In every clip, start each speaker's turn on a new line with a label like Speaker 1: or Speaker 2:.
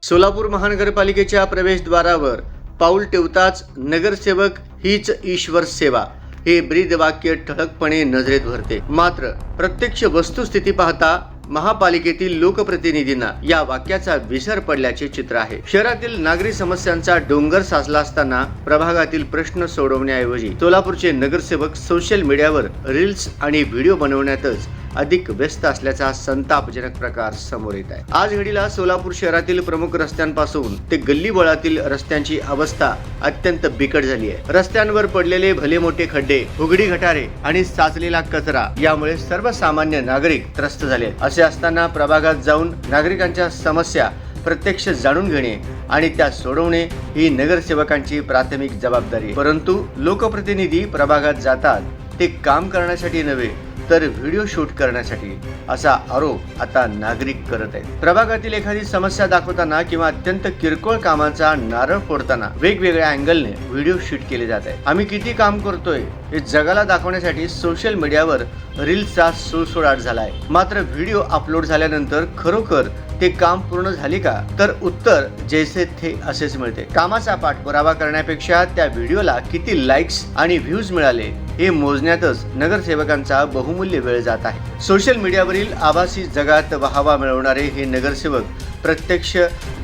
Speaker 1: सोलापूर महानगरपालिकेच्या प्रवेशद्वारावर पाऊल ठेवताच नगरसेवक हीच ईश्वर सेवा हे ब्रीदवाक्य ठळकपणे नजरेत भरते। मात्र प्रत्यक्ष वस्तुस्थिती पाहता महापालिकेतील लोकप्रतिनिधींना या वाक्याचा विसर पडल्याचे चित्र आहे। शहरातील नागरी समस्यांचा डोंगर साचला असताना प्रभागातील प्रश्न सोडवण्याऐवजी सोलापूरचे नगरसेवक सोशल मीडियावर रील्स आणि व्हिडिओ बनवण्यातच अधिक व्यस्त असल्याचा संतापजनक प्रकार समोर येत आहे। आज घडीला सोलापूर शहरातील प्रमुख रस्त्यांपासून ते गल्लीबोळातील रस्त्यांची अवस्था अत्यंत बिकट झाली आहे। रस्त्यांवर पडलेले भले मोठे खड्डे, उघडी गटारे आणि साचलेला कचरा यामुळे सर्वसामान्य नागरिक त्रस्त झाले आहेत। असे असताना प्रभागात जाऊन नागरिकांच्या समस्या प्रत्यक्ष जाणून घेणे आणि त्या सोडवणे ही नगरसेवकांची प्राथमिक जबाबदारी आहे। परंतु लोकप्रतिनिधी प्रभागात जातात ते काम करण्यासाठी नव्हे तर व्हिडिओ शूट करण्यासाठी, असा आरोप आता नागरिक करत आहेत। प्रभागातील एखादी समस्या दाखवताना किंवा अत्यंत किरकोळ कामाचा नारळ फोडताना वेगवेगळ्या अँगलने व्हिडिओ शूट केले जात आहे। आम्ही किती काम करतोय हे जगाला दाखवण्यासाठी सोशल मीडियावर रील्सचा सुळसुळाट झालाय। मात्र व्हिडिओ अपलोड झाल्यानंतर खरोखर ते काम पूर्ण झाले का, तर उत्तर जैसे थे असेच मिळते। कामाचा पाठपुरावा करण्यापेक्षा त्या व्हिडिओला किती लाईक्स आणि व्ह्यूज मिळाले हे मोजण्यातच नगरसेवकांचा बहुमूल्य वेळ जात आहे। सोशल मीडियावरील आभासी जगात वाहवा मिळवणारे हे नगरसेवक प्रत्यक्ष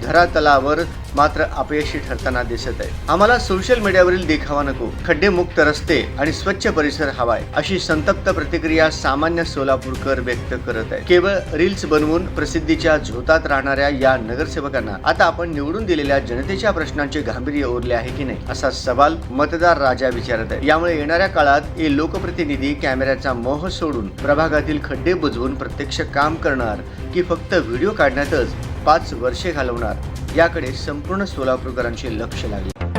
Speaker 1: धरातलावर मात्र अपयशी ठरताना दिसत आहे। आम्हाला सोशल मीडियावरील देखावा नको, खड्डेमुक्त रस्ते आणि स्वच्छ परिसर हवाय, अशी संतप्त प्रतिक्रिया सामान्य सोलापूरकर व्यक्त करत आहे। केवळ रील्स बनवून प्रसिद्धीच्या झोतात राहणाऱ्या या नगरसेवकांना आता आपण निवडून दिलेल्या जनतेच्या प्रश्नांचे गांभीर्य ओरले आहे की नाही, असा सवाल मतदार राजा विचारत आहे। यामुळे येणाऱ्या काळात हे लोकप्रतिनिधी कॅमेऱ्याचा मोह सोडून प्रभागातील खड्डे बुजवून प्रत्यक्ष काम करणार की फक्त व्हिडिओ काढण्यातच 5 वर्षे घालवणार याकडे संपूर्ण सोलापूरकरांचे लक्ष लागले।